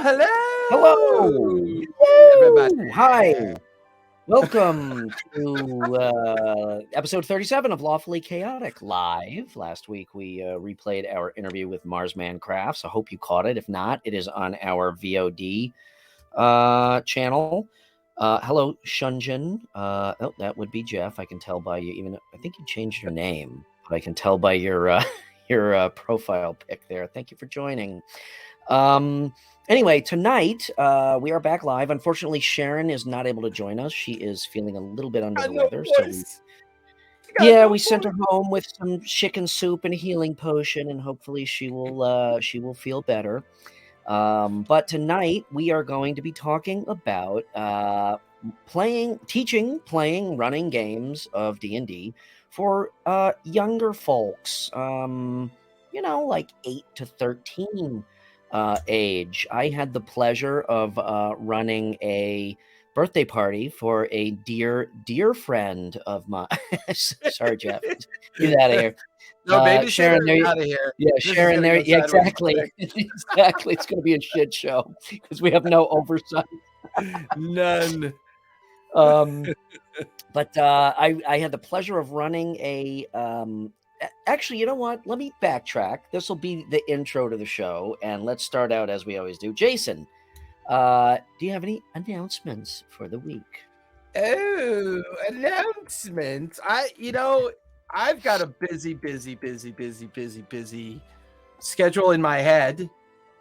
Hello, everybody. hi. Welcome to episode 37 of Lawfully Chaotic Live. Last week we replayed our interview with Marsman Crafts. I hope you caught it. If not, it is on our VOD channel. Hello, Shunjin. That would be Jeff. I can tell by you. Even I think you changed your name, but I can tell by your your profile pic there. Thank you for joining. Anyway, tonight we are back live. Unfortunately, Sharon is not able to join us. She is feeling a little bit under the weather. So we sent her home with some chicken soup and a healing potion, and hopefully she will feel better. But tonight we are going to be talking about playing, running games of D&D for younger folks. Like 8 to 13 age. I had the pleasure of running a birthday party for a dear friend of mine. Sorry, Jeff. Get out of here. No, baby, Sharon, there out of here. Yeah, This is Sharon, gonna there. go Yeah, sideways exactly. Exactly. It's going to be a shit show because we have no oversight. None. But I had the pleasure of running a. Actually, you know what? Let me backtrack. This will be the intro to the show, and let's start out as we always do. Jason, do you have any announcements for the week? Oh, announcements. I've got a busy schedule in my head,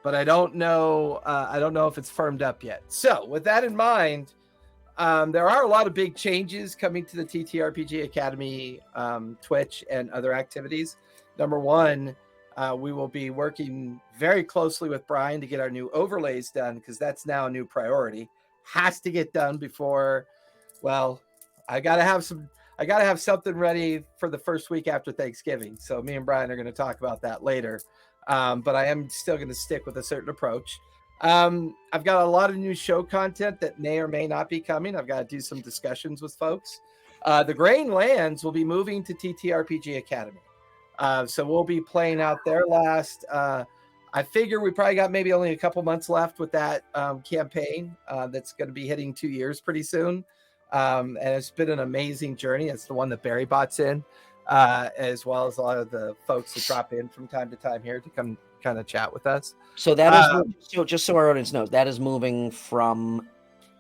but I don't know if it's firmed up yet. So with that in mind, there are a lot of big changes coming to the TTRPG Academy Twitch and other activities. Number one, we will be working very closely with Brian to get our new overlays done, because that's now a new priority. Has to get done before, well, I gotta have something ready for the first week after Thanksgiving. So me and Brian are going to talk about that later. But I am still going to stick with a certain approach. I've got a lot of new show content that may or may not be coming. I've got to do some discussions with folks. The Grain Lands will be moving to TTRPG Academy. So we'll be playing out their last. I figure we probably got maybe only a couple months left with that campaign that's going to be hitting 2 years pretty soon. And it's been an amazing journey. It's the one that Barry Bot's in, as well as a lot of the folks that drop in from time to time here to come kind of chat with us. So that is just so our audience knows, that is moving from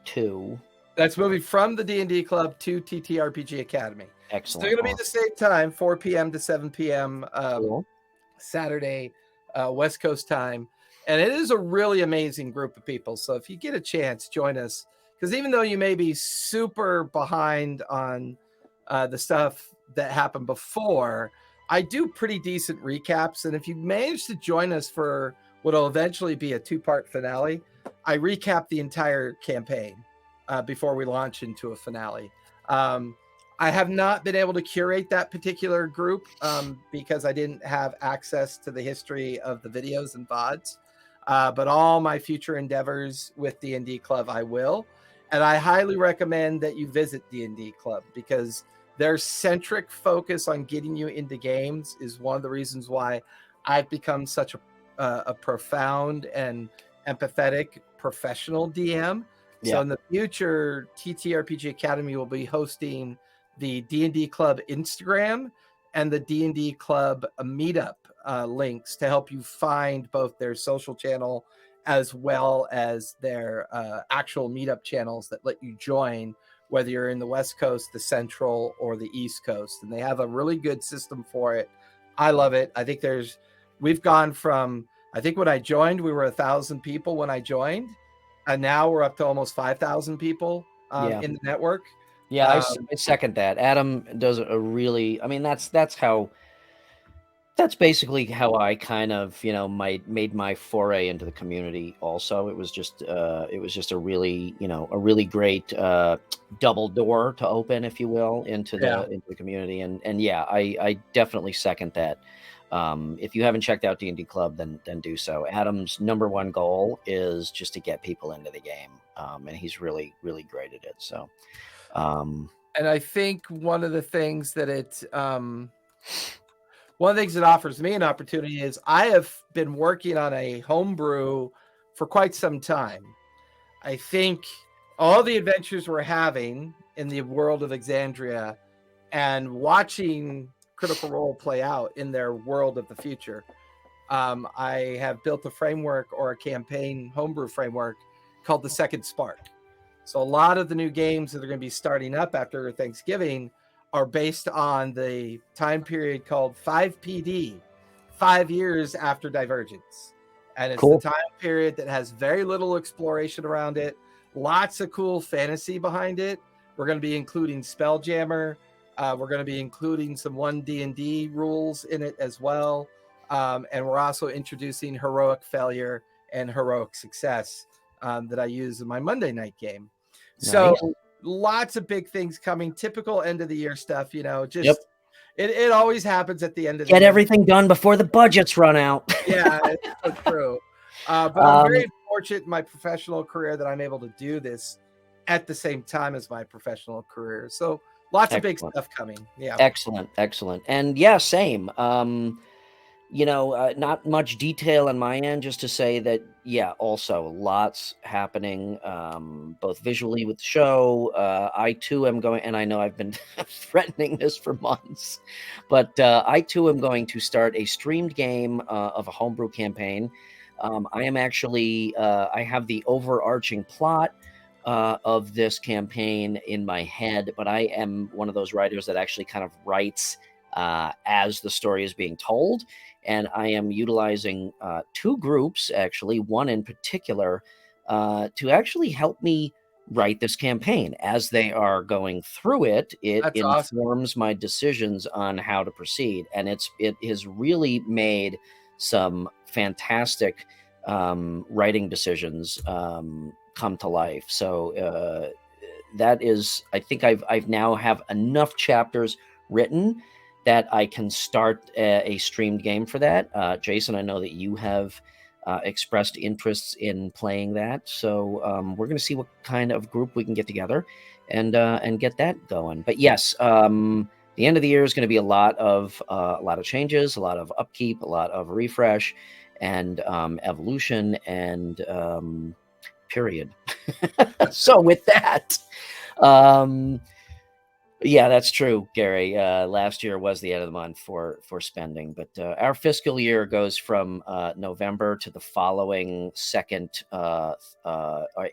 to. That's moving from the D&D Club to TTRPG Academy. Excellent. Still going to be the same time, 4 p.m. to 7 p.m. Cool. Saturday, West Coast time. And it is a really amazing group of people. So if you get a chance, join us. Because even though you may be super behind on the stuff that happened before, I do pretty decent recaps. And if you manage to join us for what will eventually be a 2-part finale, I recap the entire campaign before we launch into a finale. I have not been able to curate that particular group because I didn't have access to the history of the videos and VODs. But all my future endeavors with D&D Club, I will. And I highly recommend that you visit D&D Club, because their centric focus on getting you into games is one of the reasons why I've become such a profound and empathetic professional DM. Yeah. So in the future, TTRPG Academy will be hosting the D&D Club Instagram and the D&D Club meetup links to help you find both their social channel as well as their actual meetup channels that let you join, whether you're in the West Coast, the Central, or the East Coast. And they have a really good system for it. I love it. I think we've gone from, I think when I joined, we were 1,000 people when I joined. And now we're up to almost 5,000 people in the network. Yeah, I second that. Adam does a really, I mean, that's basically how I kind of, made my foray into the community. Also, it was just a really great double door to open, if you will, into the community. And yeah, I definitely second that. If you haven't checked out D&D Club, then do so. Adam's number one goal is just to get people into the game, and he's really, really great at it. So, and I think one of the things that one of the things that offers me an opportunity is I have been working on a homebrew for quite some time. I think all the adventures we're having in the world of Exandria and watching Critical Role play out in their world of the future, I have built a framework or a campaign homebrew framework called the Second Spark. So a lot of the new games that are going to be starting up after Thanksgiving are based on the time period called 5PD, 5 years after Divergence. And it's Cool. the time period that has very little exploration around it, lots of cool fantasy behind it. We're going to be including Spelljammer. We're going to be including some 1D&D rules in it as well. And we're also introducing heroic failure and heroic success that I use in my Monday night game. So lots of big things coming, typical end of the year stuff, just it always happens at the end of the year. Get everything done before the budgets run out. Yeah, it's so true. But I'm very fortunate in my professional career that I'm able to do this at the same time as my professional career. So lots of big stuff coming. Yeah. Excellent. And yeah, same. Not much detail on my end, just to say that, also lots happening, both visually with the show. I too am going, and I know I've been threatening this for months, but I too am going to start a streamed game of a homebrew campaign. I am actually, I have the overarching plot of this campaign in my head, but I am one of those writers that actually kind of writes as the story is being told. And I am utilizing 2 groups, actually, one in particular, to actually help me write this campaign. As they are going through it, it informs my decisions on how to proceed. And it has really made some fantastic writing decisions come to life. So that is, I think I've now have enough chapters written that I can start a streamed game for that. Jason, I know that you have expressed interests in playing that, so we're going to see what kind of group we can get together and get that going. But yes, the end of the year is going to be a lot of changes, a lot of upkeep, a lot of refresh, and evolution, and period. So with that. Yeah, that's true, Gary. Last year was the end of the month for spending, but our fiscal year goes from November to the following 2nd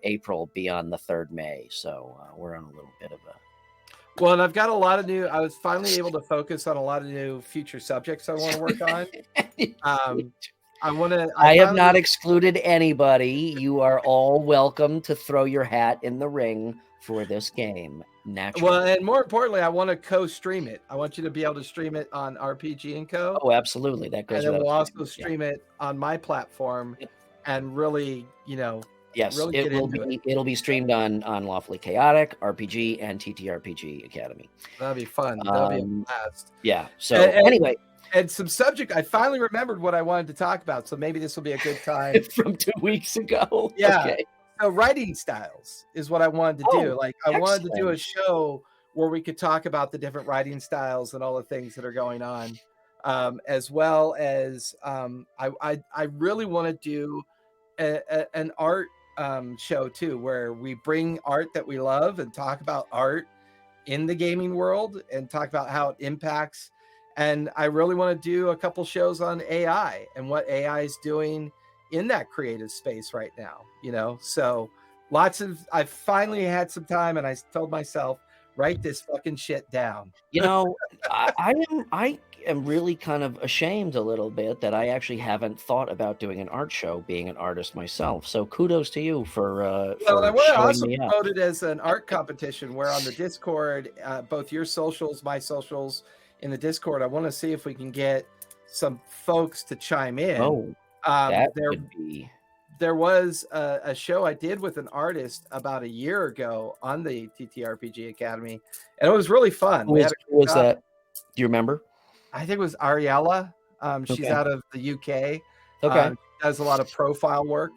April, beyond the 3rd May. So we're on a little bit of a... Well, and I've got a lot of new... I was finally able to focus on a lot of new future subjects I want to work on. I have not excluded anybody. You are all welcome to throw your hat in the ring for this game. Naturally. Well, and more importantly, I want to co-stream it. I want you to be able to stream it on RPG & Co. Oh, absolutely. That goes. And then we'll also stream it on my platform, and really, yes, really it will be. It'll be streamed on Lawfully Chaotic, RPG, and TTRPG Academy. That'll be fun. That'll be a blast. Yeah. So anyway. And some subject, I finally remembered what I wanted to talk about, so maybe this will be a good time. From 2 weeks ago. Yeah. Okay. So writing styles is what I wanted to do. Like, I wanted to do a show where we could talk about the different writing styles and all the things that are going on, as well as I really want to do an art show too, where we bring art that we love and talk about art in the gaming world and talk about how it impacts. And I really want to do a couple shows on AI and what AI is doing in that creative space right now, so I finally had some time, and I told myself, write this fucking shit down. I am really kind of ashamed a little bit that I actually haven't thought about doing an art show, being an artist myself. So kudos to you for well, I want to also promote it as an art competition where on the Discord, both your socials, my socials in the Discord, I want to see if we can get some folks to chime in. There was a show I did with an artist about a year ago on the TTRPG Academy, and it was really fun. Who was that? Do you remember? I think it was Ariella. She's out of the UK. Okay. She does a lot of profile work,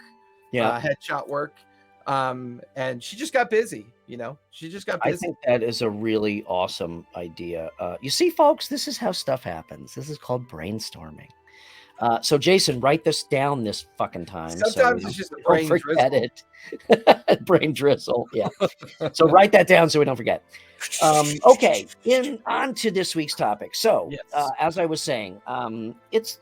headshot work, and she just got busy. She just got busy. I think that is a really awesome idea. You see, folks, this is how stuff happens. This is called brainstorming. So Jason, write this down this fucking time. Sometimes it's just a brain don't forget drizzle. it. Brain drizzle. Yeah. So write that down so we don't forget. Okay, on to this week's topic. So, Yes. as I was saying, it's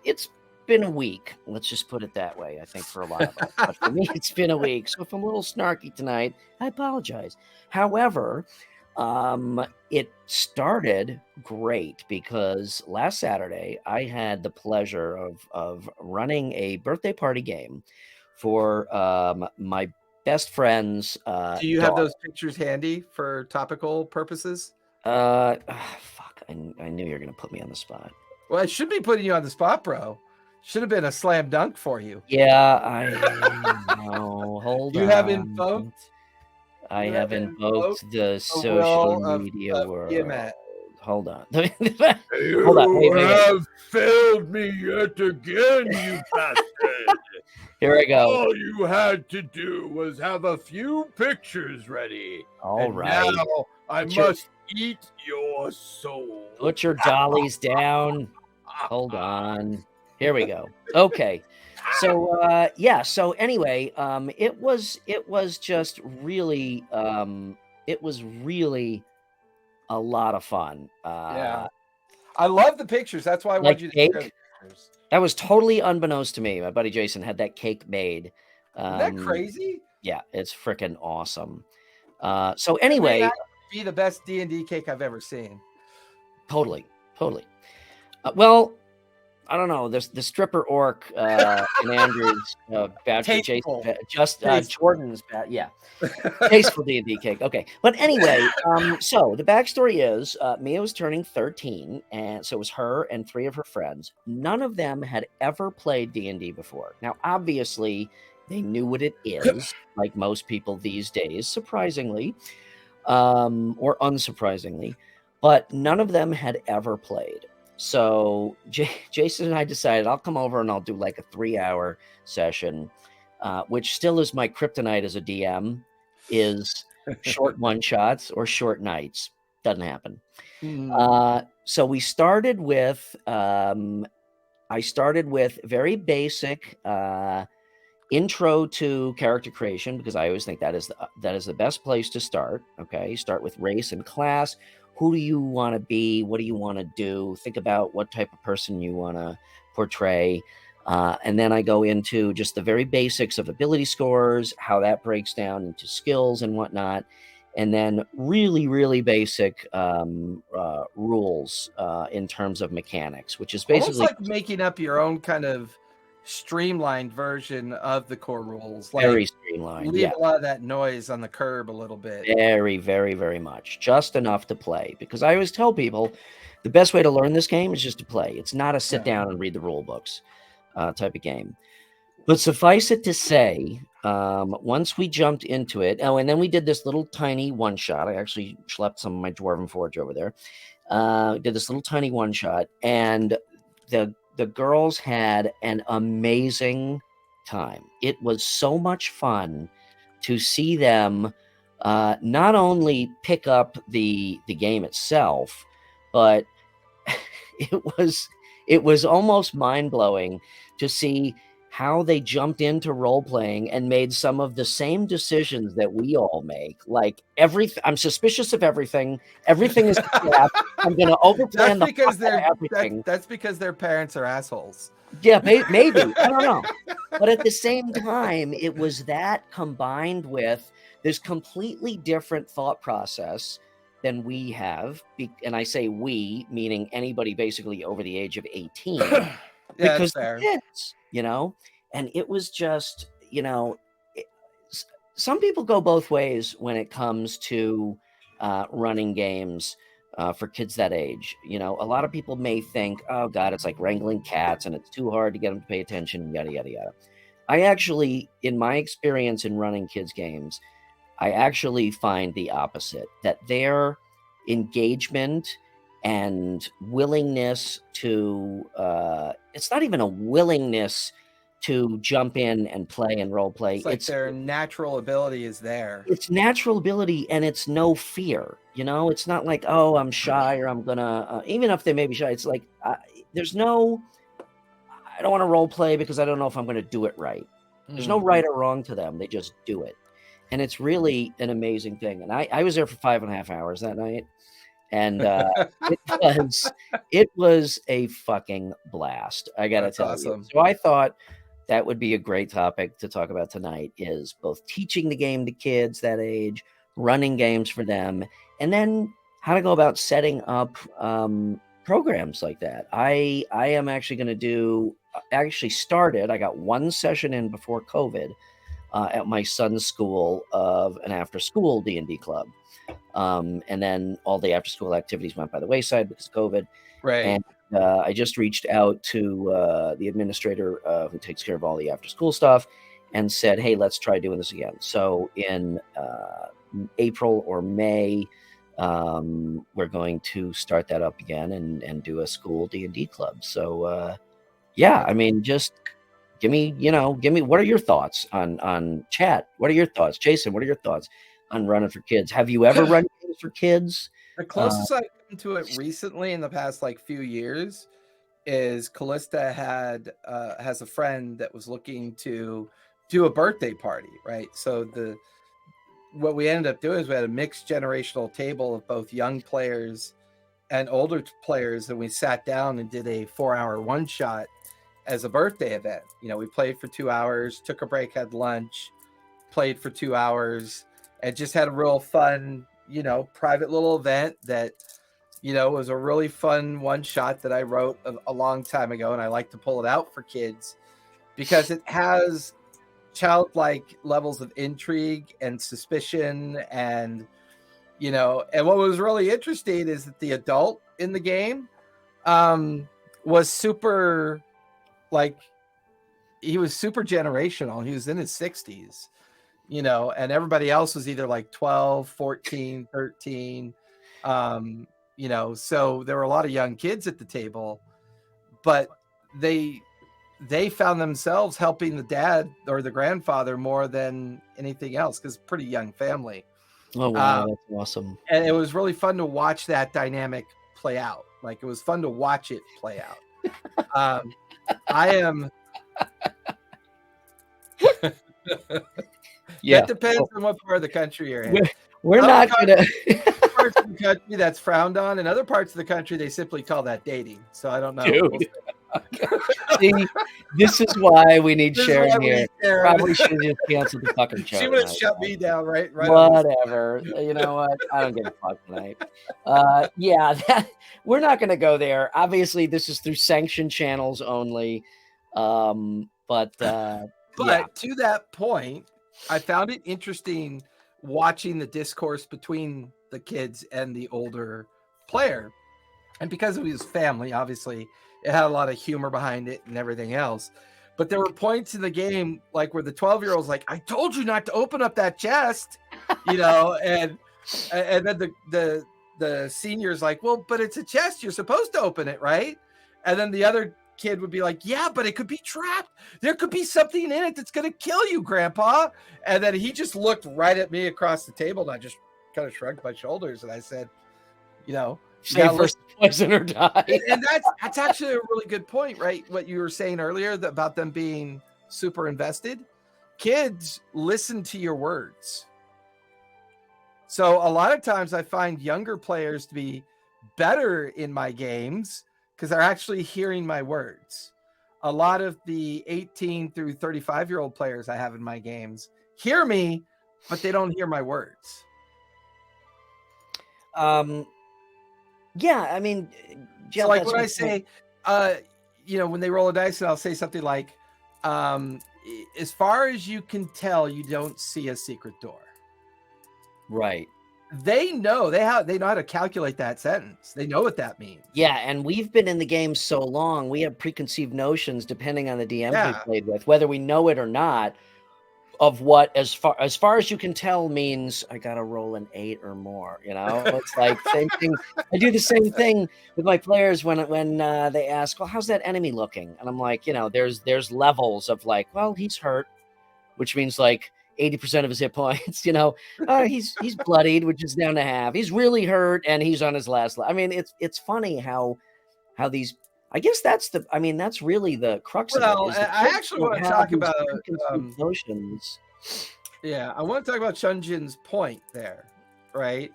been a week. Let's just put it that way. I think for a lot of us, but for me, it's been a week. So if I'm a little snarky tonight, I apologize. However, it started great because last Saturday I had the pleasure of running a birthday party game for my best friend's Do you have daughter. those pictures handy for topical purposes? Fuck. I knew you were gonna put me on the spot. Well, I should be putting you on the spot, bro. Should have been a slam dunk for you. Yeah, I know. Hold You on. have invoked. I you have have invoked the will social of media world. Tiamat. Hold on. You Hold on. Wait. have failed me yet again, you bastard. Here I go. All you had to do was have a few pictures ready. All and right. Now I Put your- must eat your soul. Put your dollies down. Hold on. Here we go. Okay. So yeah, so anyway, it was just really it was really a lot of fun. Yeah. I love the pictures. That's why I Like wanted you to cake? share the pictures. That was totally unbeknownst to me. My buddy Jason had that cake made. Isn't that crazy? Yeah, it's freaking awesome. So It may anyway, actually be the best D&D cake I've ever seen. totally. Well, I don't know. There's the stripper orc in Andrew's batch for Tasteful. Jason, just Tasteful. Jordan's batch. Yeah, tasteful D&D cake. Okay, but anyway, so the backstory is Mia was turning 13, and so it was her and 3 of her friends. None of them had ever played D&D before. Now, obviously, they knew what it is, like most people these days, surprisingly, or unsurprisingly, but none of them had ever played. So Jason and I decided I'll come over and I'll do like a 3-hour session, which still is my kryptonite as a DM, is short one-shots or short nights. Doesn't happen. So we started with, I started with very basic intro to character creation, because I always think that is the best place to start. Okay, start with race and class. Who do you want to be? What do you want to do? Think about what type of person you want to portray. And then I go into just the very basics of ability scores, how that breaks down into skills and whatnot. And then really, really basic rules in terms of mechanics, which is Almost basically like making up your own kind of streamlined version of the core rules. Like very streamlined. leave Yeah. a lot of that noise on the curb a little bit. Very, very, very much. Just enough to play. Because I always tell people the best way to learn this game is just to play. It's not a sit down and read the rule books type of game. But suffice it to say, once we jumped into it, and then we did this little tiny one shot. I actually schlepped some of my Dwarven Forge over there. Did this little tiny one shot, and the girls had an amazing time. It was so much fun to see them not only pick up the game itself, but it was almost mind-blowing to see how they jumped into role-playing and made some of the same decisions that we all make. Like I'm suspicious of everything. Everything is crap. I'm going to overplan That's because everything. that's because their parents are assholes. Yeah, maybe. I don't know. But at the same time, it was that combined with this completely different thought process than we have. And I say we, meaning anybody basically over the age of 18. Yeah, because that's fair. kids, and it was just, some people go both ways when it comes to running games for kids that age. A lot of people may think, oh God, it's like wrangling cats and it's too hard to get them to pay attention, yada, yada, yada. I actually, in my experience in running kids games, I actually find the opposite, that their engagement and willingness to, it's not even a willingness to jump in and play and role play. It's like their natural ability is there. It's natural ability, and it's no fear. It's not like, oh, I'm shy or I'm gonna. Even if they may be shy, it's like there's no. I don't want to role play because I don't know if I'm going to do it right. There's no right or wrong to them. They just do it. And it's really an amazing thing. And I was there for 5.5 hours that night. And it was a fucking blast. I got to That's tell awesome. you. So I thought that would be a great topic to talk about tonight, is both teaching the game to kids that age, running games for them, and then how to go about setting up programs like that. I am actually going to do, actually started, I got one session in before COVID at my son's school of an after school D&D club. And then all the after school activities went by the wayside because of COVID. Right. And I just reached out to the administrator who takes care of all the after school stuff and said, hey, let's try doing this again. So in April or May, we're going to start that up again and do a school D&D club. So yeah, I mean, just give me, what are your thoughts on chat? What are your thoughts? Jason, what are your thoughts on running for kids? Have you ever run games for kids? The closest I've come to it recently in the past few years is Callista has a friend that was looking to do a birthday party, right? So what we ended up doing is we had a mixed generational table of both young players and older players, and we sat down and did a 4-hour one-shot as a birthday event. We played for 2 hours, took a break, had lunch, played for 2 hours, and just had a real fun, private little event that, was a really fun one shot that I wrote a long time ago. And I like to pull it out for kids because it has childlike levels of intrigue and suspicion. And, and what was really interesting is that the adult in the game was super, he was super generational. He was in his 60s. And everybody else was either 12, 14, 13. So there were a lot of young kids at the table, but they found themselves helping the dad or the grandfather more than anything else, because pretty young family. Oh, wow. That's awesome. And it was really fun to watch that dynamic play out. It was fun to watch it play out. I am... Yeah. That depends on what part of the country you're in. We're not gonna parts of the country that's frowned on, and other parts of the country they simply call that dating. So I don't know. Dude. See, this is why we need Sharon here. Probably should have just canceled the fucking show. She would have shut me down, right? Whatever. You know what? I don't give a fuck tonight. Yeah, we're not going to go there. Obviously, this is through sanctioned channels only. But to that point, I found it interesting watching the discourse between the kids and the older player. And because it was family, obviously, it had a lot of humor behind it and everything else. But there were points in the game where the 12-year-old's like, I told you not to open up that chest, and then the senior's like, well, but it's a chest. You're supposed to open it, right? And then the other kid would be like, yeah, but it could be trapped. There could be something in it that's going to kill you, Grandpa. And then he just looked right at me across the table, and I just kind of shrugged my shoulders, and I said, save versus poison or die. And that's actually a really good point, right? What you were saying earlier about them being super invested. Kids listen to your words. So a lot of times I find younger players to be better in my games because they're actually hearing my words. A lot of the 18 through 35-year-old players I have in my games hear me, but they don't hear my words. Yeah, I mean, so when I say, when they roll a dice, and I'll say something like, as far as you can tell, you don't see a secret door. Right. They know how to calculate that sentence. They know what that means. Yeah, and we've been in the game so long, we have preconceived notions, depending on the DM we played with, whether we know it or not, of what as far as you can tell means I gotta roll an 8 or more. It's like same thing. I do the same thing with my players when they ask, well, how's that enemy looking? And I'm like, there's levels of well, he's hurt, which means 80% of his hit points, he's bloodied, which is down to half. He's really hurt and he's on his last. I mean, it's funny how these I guess that's really the crux of it. Well, Is the I kids actually don't want to have talk these about preconceived notions. yeah, I want to talk about Chunjin's point there, right?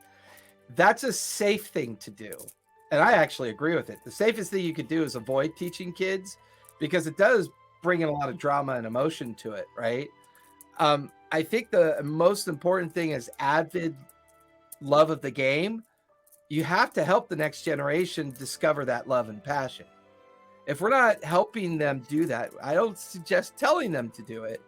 That's a safe thing to do. And I actually agree with it. The safest thing you could do is avoid teaching kids because it does bring in a lot of drama and emotion to it, right? I think the most important thing is avid love of the game. You have to help the next generation discover that love and passion. If we're not helping them do that, I don't suggest telling them to do it,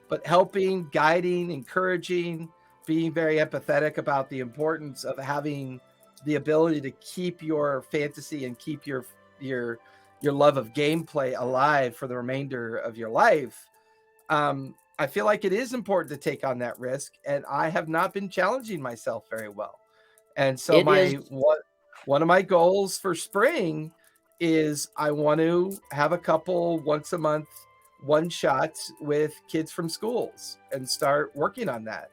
but helping, guiding, encouraging, being very empathetic about the importance of having the ability to keep your fantasy and keep your love of gameplay alive for the remainder of your life. I feel like it is important to take on that risk, and I have not been challenging myself very well. And so It is. one of my goals for spring is I want to have a couple once a month one shots with kids from schools and start working on that.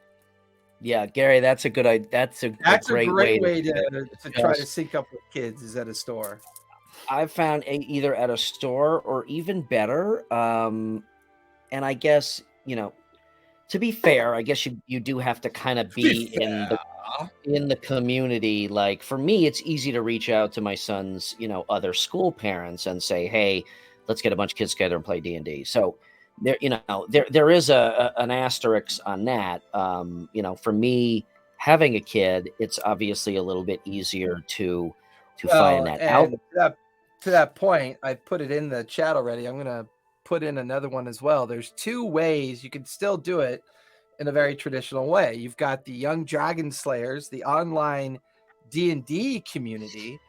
Yeah, Gary, that's a good idea. That's a great way to try to sync up with kids is at a store. I've found either at a store or even better. And I guess, to be fair, I guess you do have to kind of be in the community. Like for me, it's easy to reach out to my son's, other school parents and say, "Hey, let's get a bunch of kids together and play D&D." So there is an asterisk on that. For me, having a kid, it's obviously a little bit easier to find that out. To that point, I put it in the chat already. I'm gonna put in another one as well. There's two ways you can still do it in a very traditional way. You've got the Young Dragon Slayers, the online D&D community,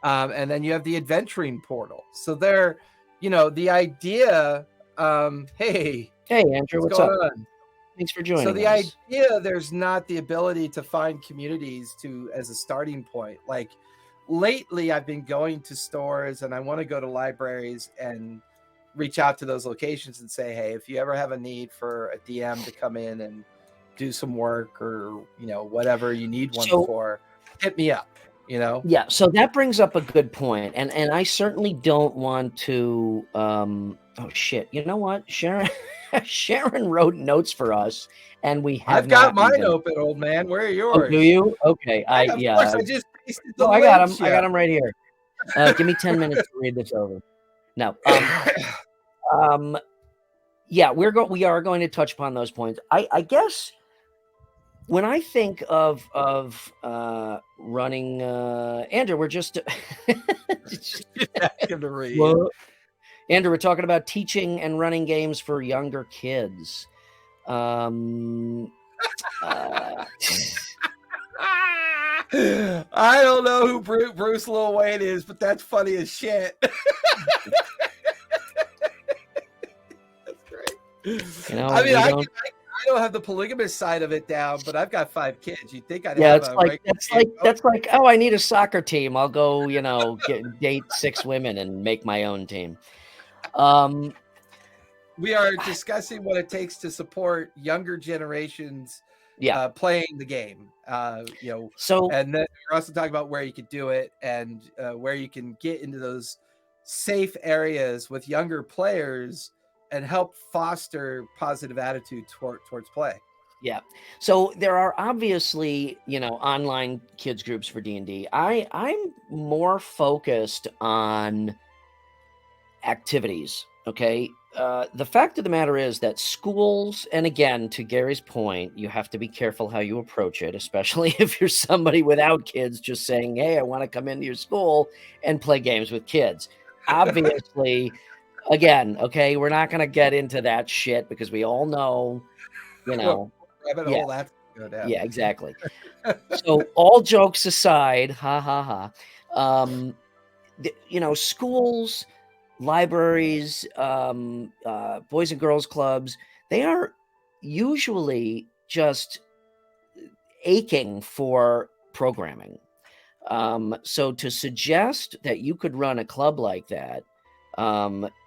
and then you have the Adventuring Portal. So they're, the idea. Hey, Andrew, what's up? on? Thanks for joining. So the idea, there's not the ability to find communities as a starting point. Like lately, I've been going to stores and I want to go to libraries and reach out to those locations and say, hey, if you ever have a need for a DM to come in and do some work or, whatever you need one for, hit me up, Yeah. So that brings up a good point. And I certainly don't want to, oh shit. You know what? Sharon wrote notes for us and I've got mine open, old man. Where are yours? Oh, do you? Okay. Of course, I just pasted the I got them. I got them right here. Give me 10 minutes to read this over. No. Yeah, we are going to touch upon those points. I guess when I think of running, Andrew, we're just to read. Andrew, we're talking about teaching and running games for younger kids. I don't know who Bruce Lil Wayne is, but that's funny as shit. I mean, I don't have the polygamous side of it down, but I've got 5 kids. You'd think I'd have that's like, oh, I need a soccer team. I'll go, date 6 women and make my own team. We are discussing what it takes to support younger generations playing the game. So, and then we're also talking about where you could do it and where you can get into those safe areas with younger players and help foster positive attitude towards play. Yeah. So there are obviously, online kids groups for D&D. I'm more focused on activities. Okay. The fact of the matter is that schools, and again, to Gary's point, you have to be careful how you approach it, especially if you're somebody without kids just saying, hey, I want to come into your school and play games with kids. Obviously, again, okay, we're not going to get into that shit because we all know, yeah, exactly. So all jokes aside, schools, libraries, boys and girls clubs, they are usually just aching for programming. So to suggest that you could run a club like that,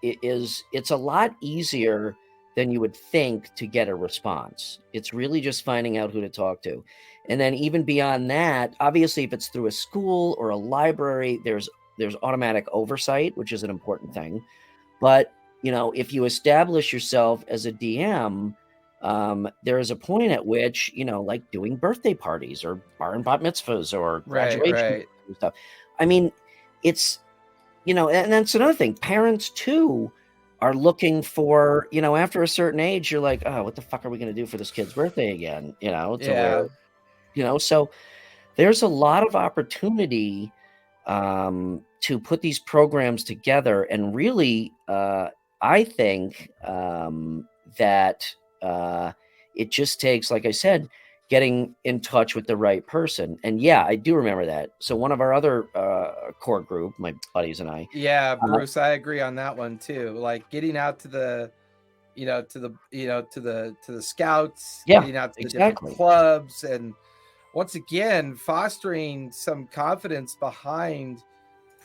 it's a lot easier than you would think to get a response. It's really just finding out who to talk to. And then even beyond that, obviously, if it's through a school or a library, there's there's automatic oversight, which is an important thing. But if you establish yourself as a DM, there is a point at which like doing birthday parties or bar and bat mitzvahs or graduation and stuff. I mean, it's and that's another thing. Parents too are looking for after a certain age, you're like, oh, what the fuck are we going to do for this kid's birthday again? So there's a lot of opportunity to put these programs together, and really, I think that it just takes, like I said, getting in touch with the right person. And yeah, I do remember that. So one of our other core group, my buddies and I. Yeah, Bruce, I agree on that one too. Like getting out to the, to the scouts, getting out to the different clubs, and once again, fostering some confidence behind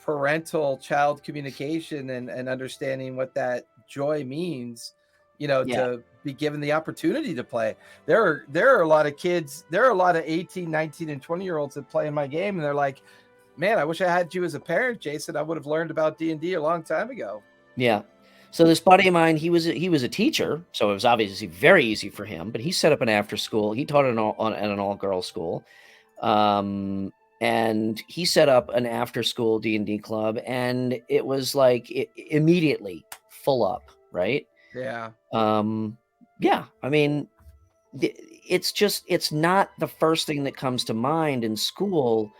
parental child communication and understanding what that joy means, to be given the opportunity to play. There are a lot of kids, there are a lot of 18, 19, and 20-year-olds that play in my game, and they're like, man, I wish I had you as a parent, Jason. I would have learned about D&D a long time ago. Yeah. So this buddy of mine, he was a teacher, so it was obviously very easy for him, but he set up an after school. He taught at an all-girls school. And he set up an after school D&D club, and it was like immediately full up, right? Yeah. Yeah. I mean, it's not the first thing that comes to mind in school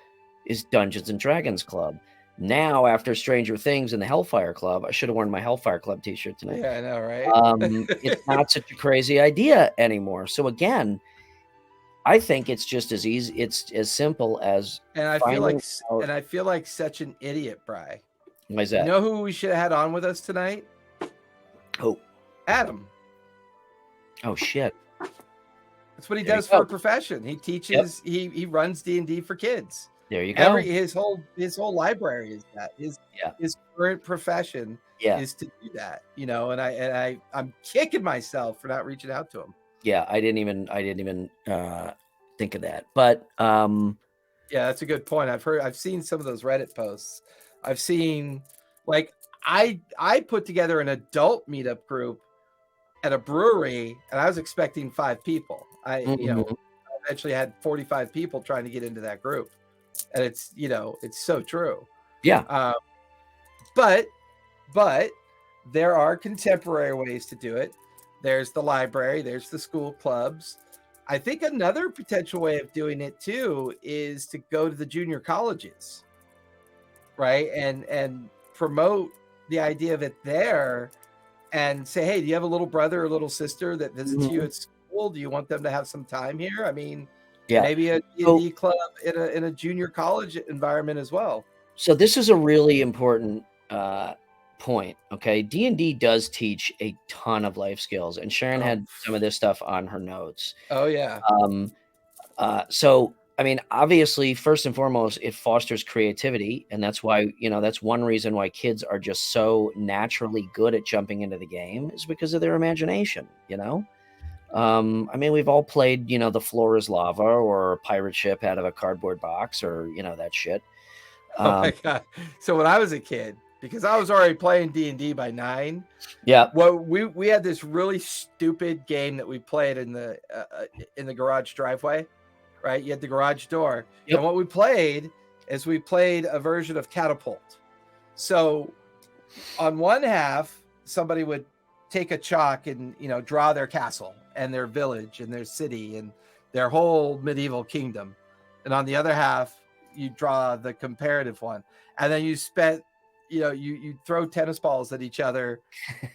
is Dungeons and Dragons Club. Now, after Stranger Things and the Hellfire Club, I should have worn my Hellfire Club t-shirt tonight. Yeah, I know, right? It's not such a crazy idea anymore. So again, I think it's just as easy. It's as simple as. And I feel like such an idiot, Bri. Why is that? You know who we should have had on with us tonight? Who? Adam. Oh shit. That's what he does for a profession. He teaches. Yep. He runs D&D for kids. There you go. His whole library is that. His current profession is to do that. And I'm kicking myself for not reaching out to him. Yeah, I didn't even think of that. But yeah, that's a good point. I've seen some of those Reddit posts. I've seen, like, I put together an adult meetup group at a brewery, and I was expecting 5 people. I eventually had 45 people trying to get into that group, and it's so true. Yeah. But there are contemporary ways to do it. There's the library, there's the school clubs. I think another potential way of doing it too is to go to the junior colleges, right? And promote the idea of it there and say, hey, do you have a little brother or little sister that visits you at school? Do you want them to have some time here? I mean, maybe a D&D club in a junior college environment as well. So this is a really important point. Okay, D&D does teach a ton of life skills, and Sharon had some of this stuff on her notes. Oh yeah. So I mean, obviously, first and foremost, it fosters creativity, and that's why that's one reason why kids are just so naturally good at jumping into the game, is because of their imagination. I mean, we've all played The Floor is Lava or a pirate ship out of a cardboard box, or that shit. Oh my god! So when I was a kid, because I was already playing D&D by 9. Yeah. Well, we had this really stupid game that we played in the garage driveway, right? You had the garage door. Yep. And what we played is we played a version of Catapult. So on one half, somebody would take a chalk and, draw their castle and their village and their city and their whole medieval kingdom. And on the other half, you draw the comparative one. And then you spent you throw tennis balls at each other,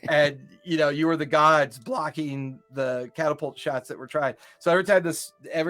and you were the gods blocking the catapult shots that were tried. So every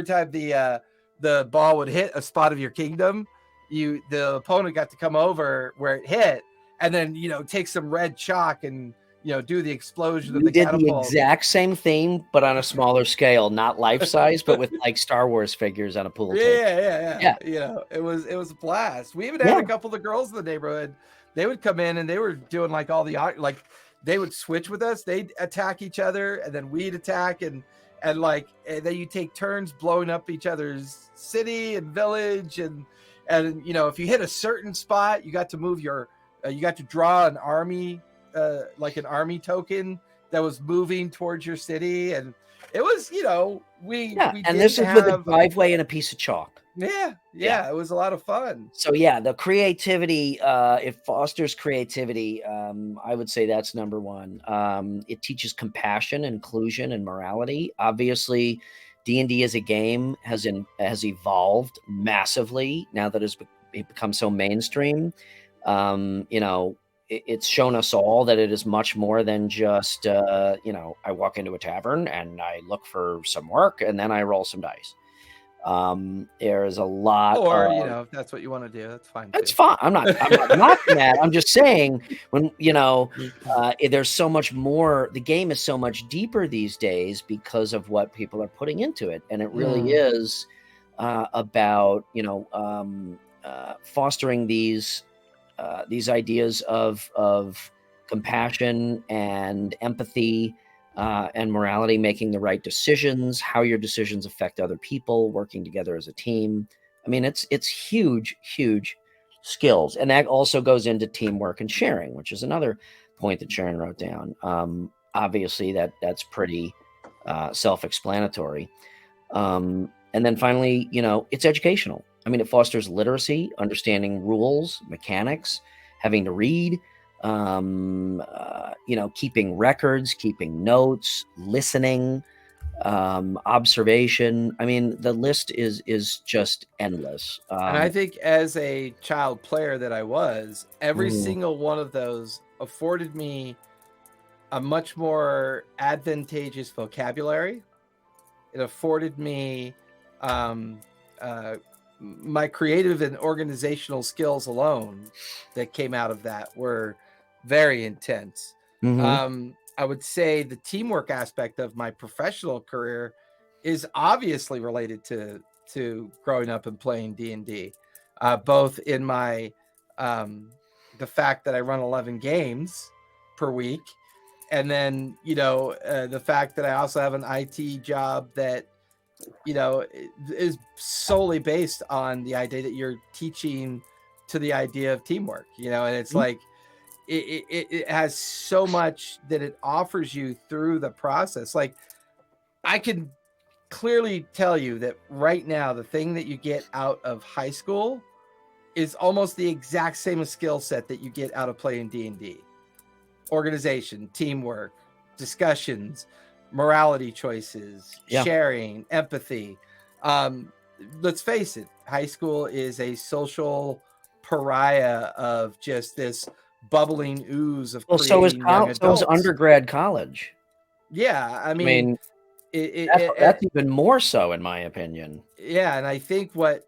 time the ball would hit a spot of your kingdom, the opponent got to come over where it hit, and then take some red chalk and do the explosion of the catapult. We did the exact same thing, but on a smaller scale, not life size, but with like Star Wars figures on a pool table. Yeah. It was a blast. We even had a couple of the girls in the neighborhood. They would come in and they were doing like all the like they would switch with us. They'd attack each other, and then we'd attack, and then you take turns blowing up each other's city and village, and And if you hit a certain spot, you got to move you got to draw an army, like an army token that was moving towards your city. And it was, we and didn't this is with a have, driveway and a piece of chalk. yeah, it was a lot of fun. So yeah, the creativity, it fosters creativity. I would say that's number one. It teaches compassion, inclusion, and morality. Obviously, D&D as a game has evolved massively now that it become so mainstream. It's shown us all that it is much more than just, I walk into a tavern and I look for some work and then I roll some dice. There's a lot, or if that's what you want to do, that's fine. That's fine. I'm not knocking that. I'm just saying when there's so much more. The game is so much deeper these days because of what people are putting into it, and it really is about fostering these ideas of compassion and empathy. And morality, making the right decisions, how your decisions affect other people, working together as a team. I mean, it's huge, huge skills. And that also goes into teamwork and sharing, which is another point that Sharon wrote down. Obviously, that's pretty self-explanatory. And then finally, it's educational. I mean, it fosters literacy, understanding rules, mechanics, having to read, keeping records, keeping notes, listening, observation. I mean, the list is just endless. And I think as a child player that I was, every single one of those afforded me a much more advantageous vocabulary. It afforded me my creative and organizational skills alone that came out of that were very intense. I would say the teamwork aspect of my professional career is obviously related to growing up and playing D&D, both in my the fact that I run 11 games per week, and then the fact that I also have an IT job that is solely based on the idea that you're teaching to the idea of teamwork, and it's like it has so much that it offers you through the process. Like, I can clearly tell you that right now, the thing that you get out of high school is almost the exact same skill set that you get out of playing D&D. Organization, teamwork, discussions, morality choices, sharing, empathy. Let's face it, high school is a social pariah of just this bubbling ooze of creating young adults. So is undergrad college. Yeah, I mean that's even more so, in my opinion. Yeah, and I think what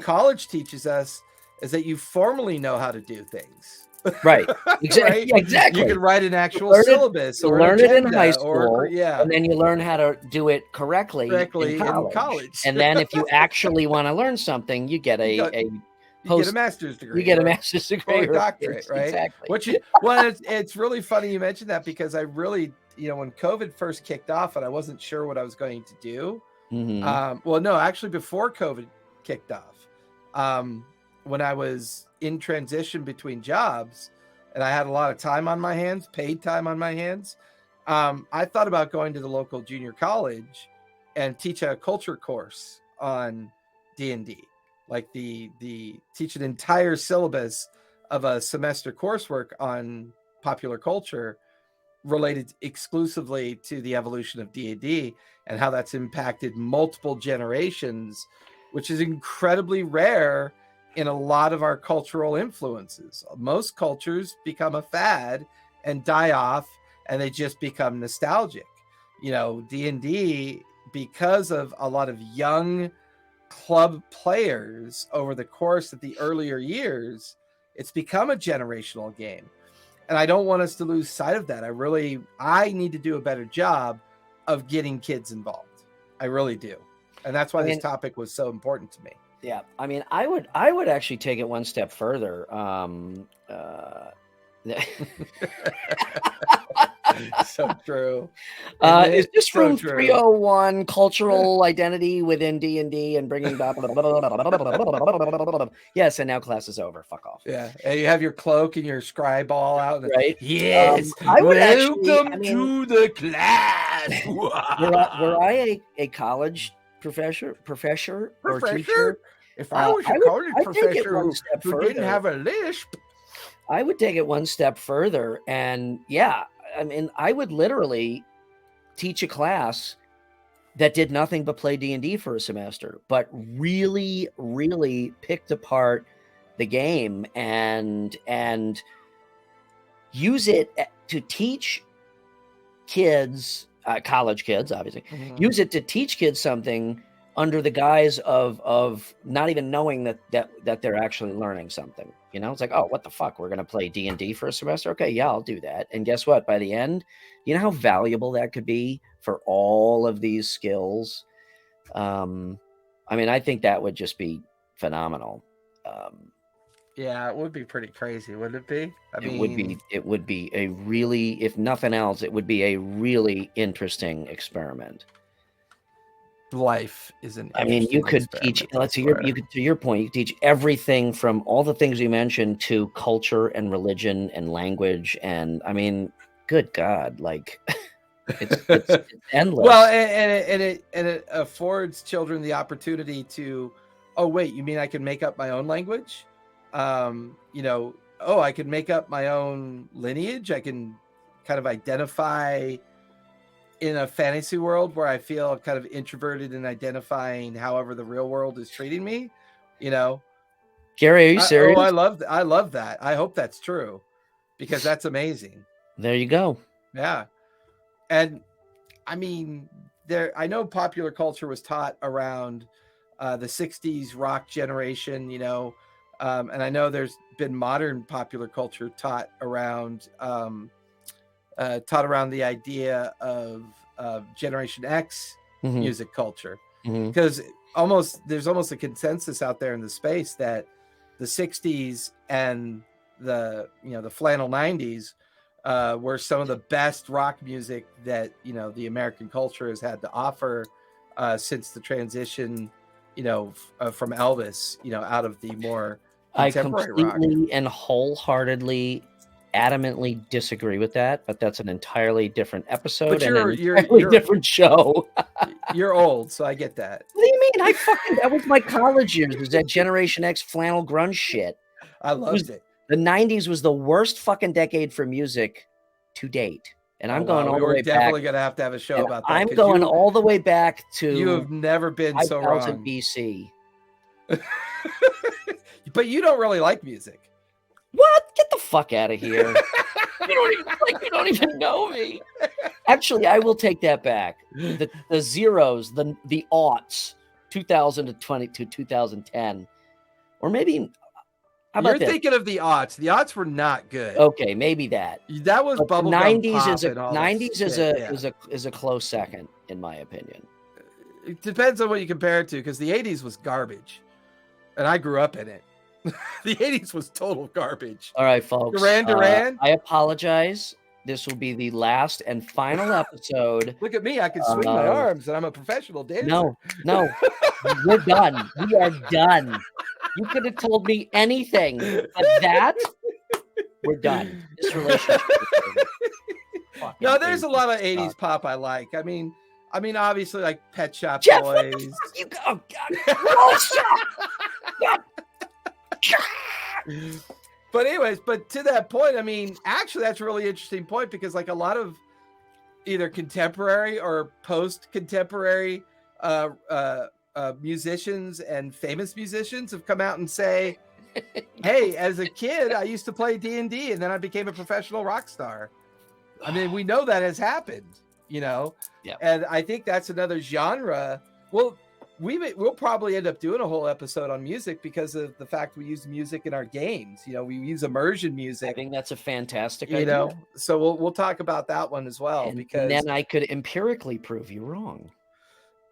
college teaches us is that you formally know how to do things. Right. Exactly. Right? Exactly. You can write an actual syllabus, or learn it in high school, and then you learn how to do it correctly in college. And then if you actually want to learn something, you get you get a master's degree. You get a master's degree or a doctorate, right? Exactly. It's really funny you mentioned that, because I really, when COVID first kicked off and I wasn't sure what I was going to do. Well, no, actually before COVID kicked off, when I was in transition between jobs and I had a lot of time on my hands, paid time on my hands, I thought about going to the local junior college and teach a culture course on D&D, like the teach an entire syllabus of a semester coursework on popular culture related exclusively to the evolution of D&D and how that's impacted multiple generations, which is incredibly rare in a lot of our cultural influences. Most cultures become a fad and die off, and they just become nostalgic. D&D, because of a lot of young club players over the course of the earlier years, it's become a generational game. And I don't want us to lose sight of that. I need to do a better job of getting kids involved. I really do. And that's why this topic was so important to me. Yeah. I mean, I would actually take it one step further. So true. Is this So room true. 301 cultural identity within D&D and bringing back? Yes, and now class is over. Fuck off. Yeah, and you have your cloak and your scribe ball out. And Right? Yes. I would Welcome actually, to the class. were I a college professor or teacher, If I was a college I'd take it professor one step who didn't further. have a lisp, I would take it one step further, and yeah, I mean, I would literally teach a class that did nothing but play D&D for a semester, but really, really picked apart the game and use it to teach kids, college kids, obviously, use it to teach kids something under the guise of not even knowing that they're actually learning something. You know, it's like, oh, what the fuck? We're going to play D&D for a semester? Okay, yeah, I'll do that. And guess what? By the end, you know how valuable that could be for all of these skills? I mean, I think that would just be phenomenal. yeah, it would be pretty crazy, wouldn't it be? It would be a really, if nothing else, it would be a really interesting experiment. Life is an. I mean, you could teach. Let's see, to your point, you could teach everything from all the things you mentioned to culture and religion and language, and I mean, good God, like it's endless. Well, and it affords children the opportunity to, oh wait, you mean I can make up my own language? You know, oh, I can make up my own lineage. I can kind of identify in a fantasy world where I feel kind of introverted in identifying however the real world is treating me, you know. Gary, are you serious? I love that. I hope that's true, because that's amazing. There you go. Yeah. And I mean, I know popular culture was taught around the 60s rock generation, you know, and I know there's been modern popular culture taught around the idea of Generation X music culture, because there's almost a consensus out there in the space that the 60s and the flannel 90s were some of the best rock music that the American culture has had to offer since the transition from Elvis out of the more contemporary rock. I completely and wholeheartedly adamantly disagree with that, but that's an entirely different episode. But and an entirely different show. You're old, so I get that. What do you mean? That was my college years, was that Generation X flannel grunge shit. I loved it. The 90s was the worst fucking decade for music to date. And I'm going all the way back. We're definitely going to have a show about that. I'm going all the way back to... You have never been so wrong. BC. But you don't really like music. What? Get the fuck out of here. You don't even know me. Actually, I will take that back. The zeros, the aughts, 2020 to 2010. Or maybe... You're thinking of the aughts. The aughts were not good. Okay, maybe that. That was bubble. 90s is a close second, in my opinion. It depends on what you compare it to, because the 80s was garbage, and I grew up in it. The 80s was total garbage. All right, folks. Duran. I apologize. This will be the last and final episode. Look at me. I can swing my arms, and I'm a professional dancer. No. We're done. We are done. You could have told me anything, but that, we're done. This relationship is over. No, there's a lot of 80s pop I like. I mean, obviously, like Pet Shop Jeff, Boys. What the fuck you go? But anyways, to that point, I mean, actually, that's a really interesting point, because like a lot of either contemporary or post-contemporary musicians and famous musicians have come out and say, hey, as a kid, I used to play D&D and then I became a professional rock star. I mean, we know that has happened, Yeah. And I think that's another genre. Well, we'll probably end up doing a whole episode on music because of the fact we use music in our games. We use immersion music. I think that's a fantastic idea. So we'll talk about that one as well. And then I could empirically prove you wrong.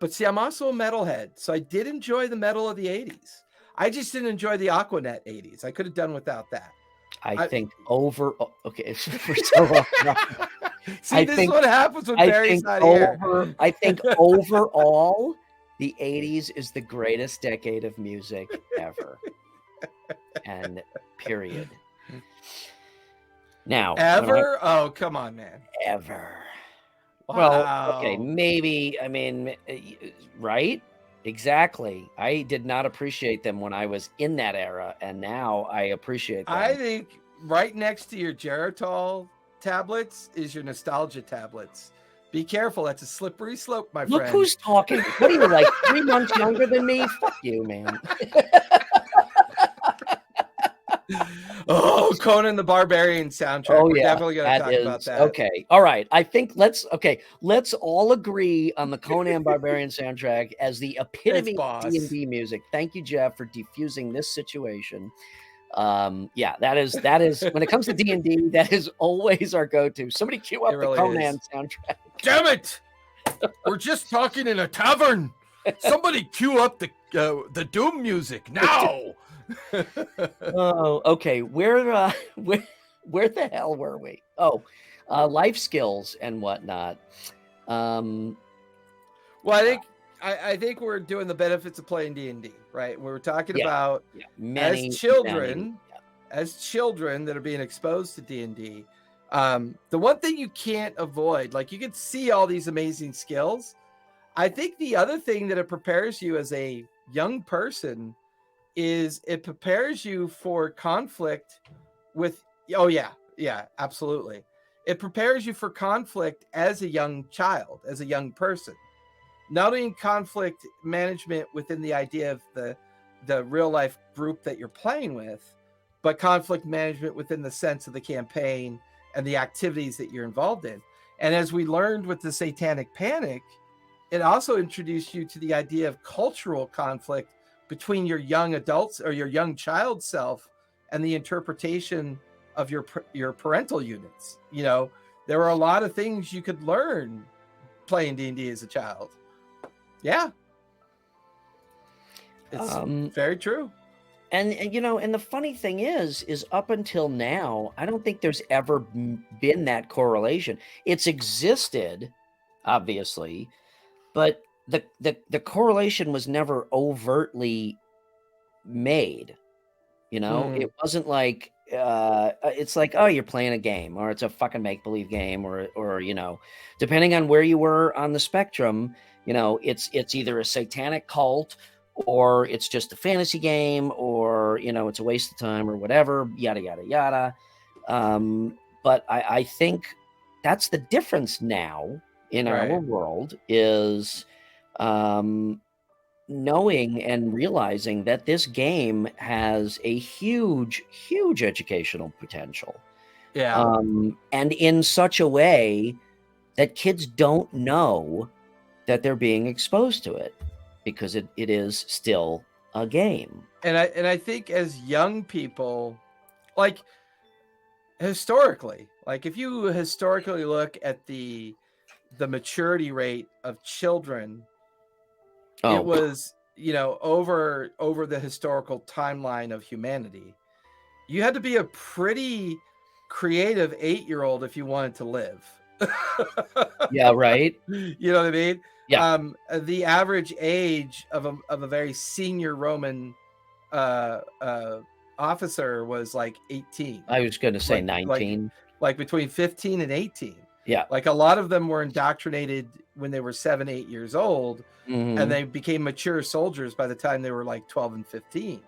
But see, I'm also a metalhead, so I did enjoy the metal of the 80s. I just didn't enjoy the Aquanet 80s. I could have done without that. I think okay, for so long. See, this is what happens when Barry's not here. I think overall, the 80s is the greatest decade of music ever. And period. Now, ever? Oh, come on, man. Ever. Wow. Well, okay, maybe. I mean, right? Exactly. I did not appreciate them when I was in that era, and now I appreciate them. I think right next to your Geritol tablets is your nostalgia tablets. Be careful. That's a slippery slope, my friend. Look who's talking. What are you, like 3 months younger than me? Fuck you, man. Oh, Conan the Barbarian soundtrack. Oh, We're yeah, definitely going to talk about that. Okay. All right. I think let's all agree on the Conan Barbarian soundtrack as the epitome of D&D music. Thank you, Jeff, for defusing this situation. Yeah, that is when it comes to D&D, that is always our go-to. Somebody cue up the Conan soundtrack. Damn it! We're just talking in a tavern. Somebody cue up the Doom music now. Oh, okay. Where the hell were we? Oh, life skills and whatnot. Well, I think we're doing the benefits of playing D&D, right? We're talking about as children that are being exposed to D&D. The one thing you can't avoid, like you can see all these amazing skills. I think the other thing that it prepares you as a young person is it prepares you for conflict with, absolutely. It prepares you for conflict as a young child, as a young person. Not only in conflict management within the idea of the real life group that you're playing with, but conflict management within the sense of the campaign and the activities that you're involved in. And as we learned with the Satanic Panic, it also introduced you to the idea of cultural conflict between your young adults or your young child self and the interpretation of your parental units. You know, there were a lot of things you could learn playing D&D as a child. Yeah. It's very true. And and the funny thing is up until now, I don't think there's ever been that correlation. It's existed, obviously, but the correlation was never overtly made. It wasn't like it's like, oh, you're playing a game, or it's a fucking make-believe game, or depending on where you were on the spectrum, it's either a satanic cult, or it's just a fantasy game, or it's a waste of time, or whatever, yada yada yada. But I think that's the difference now in our world is knowing and realizing that this game has a huge educational potential. And in such a way that kids don't know that they're being exposed to it, because it is still a game. And I think as young people, like historically, like if you historically look at the maturity rate of children, it was, over the historical timeline of humanity, you had to be a pretty creative 8-year-old if you wanted to live. Yeah, right. You know what I mean? Yeah. The average age of a very senior Roman officer was like 18. I was going to say 19. Like between 15 and 18. Yeah. Like a lot of them were indoctrinated when they were 7, 8 years old, and they became mature soldiers by the time they were like 12 and 15.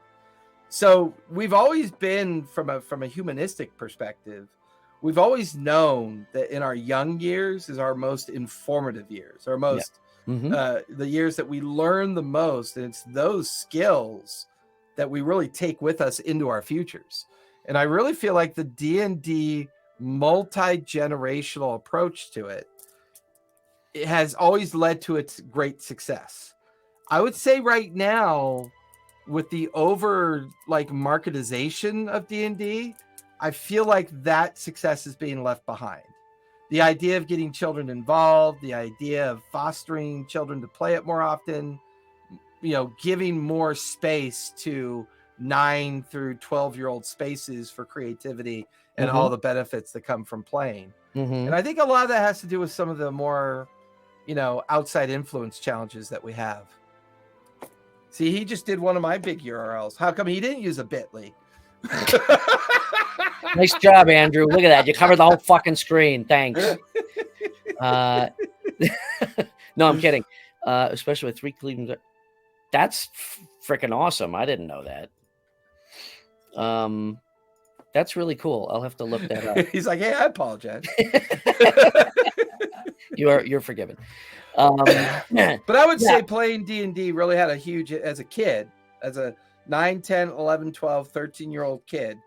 So we've always been, from a humanistic perspective, we've always known that in our young years is our most informative years, our most the years that we learn the most, and it's those skills that we really take with us into our futures. And I really feel like the D&D multi-generational approach to it has always led to its great success. I would say right now, with the marketization of D&D, I feel like that success is being left behind. The idea of getting children involved, the idea of fostering children to play it more often, giving more space to 9 through 12-year-old spaces for creativity and all the benefits that come from playing. And I think a lot of that has to do with some of the more, outside influence challenges that we have. See, he just did one of my big URLs. How come he didn't use a bit.ly? Nice job, Andrew. Look at that. You covered the whole fucking screen. Thanks. No, I'm kidding. Especially with 3 Cleveland. That's freaking awesome. I didn't know that. That's really cool. I'll have to look that up. He's like, hey, I apologize. You're forgiven. But I would say playing D&D really had a huge, as a kid, as a 9, 10, 11, 12, 13-year-old kid.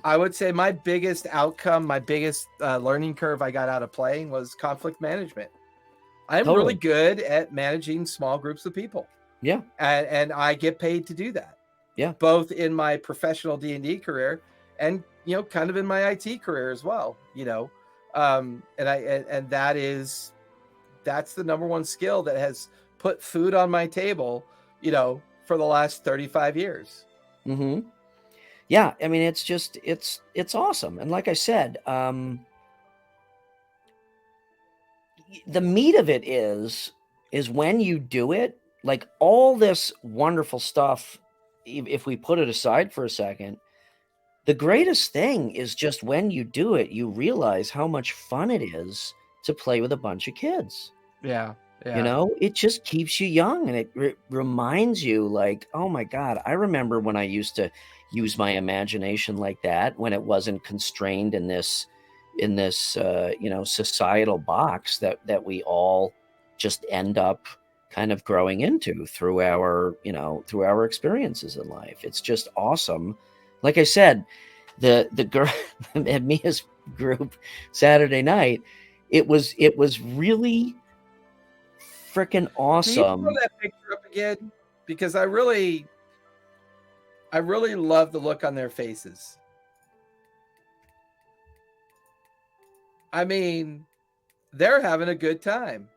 I would say my biggest outcome, my biggest learning curve I got out of playing was conflict management. I'm really good at managing small groups of people. Yeah. And I get paid to do that. Yeah. Both in my professional D&D career and, kind of in my IT career as well, and that's the number one skill that has put food on my table, for the last 35 years. Yeah. I mean, it's just, it's awesome. And like I said, the meat of it is when you do it, like all this wonderful stuff, if we put it aside for a second, the greatest thing is just when you do it, you realize how much fun it is to play with a bunch of kids. Yeah. It just keeps you young, and it reminds you like, oh my God, I remember when I used to use my imagination like that, when it wasn't constrained in this societal box that we all just end up kind of growing into through our experiences in life. It's just awesome. Like I said, the girl at Mia's group Saturday night, it was really freaking awesome. Can you throw that picture up again? Because I really love the look on their faces. I mean, they're having a good time.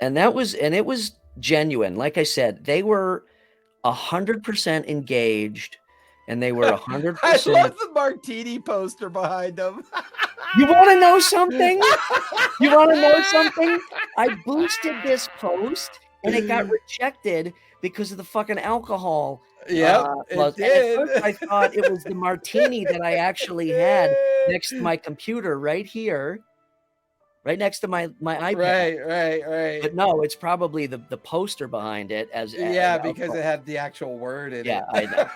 And it was genuine. Like I said, they were 100% engaged, and they were 100%. I love the martini poster behind them. You want to know something? I boosted this post, and it got rejected because of the fucking alcohol. Yeah, it did. At first I thought it was the martini that I actually had next to my computer right here, right next to my iPad. Right. But no, it's probably the poster behind it. Because it had the actual word in it. Yeah, I know.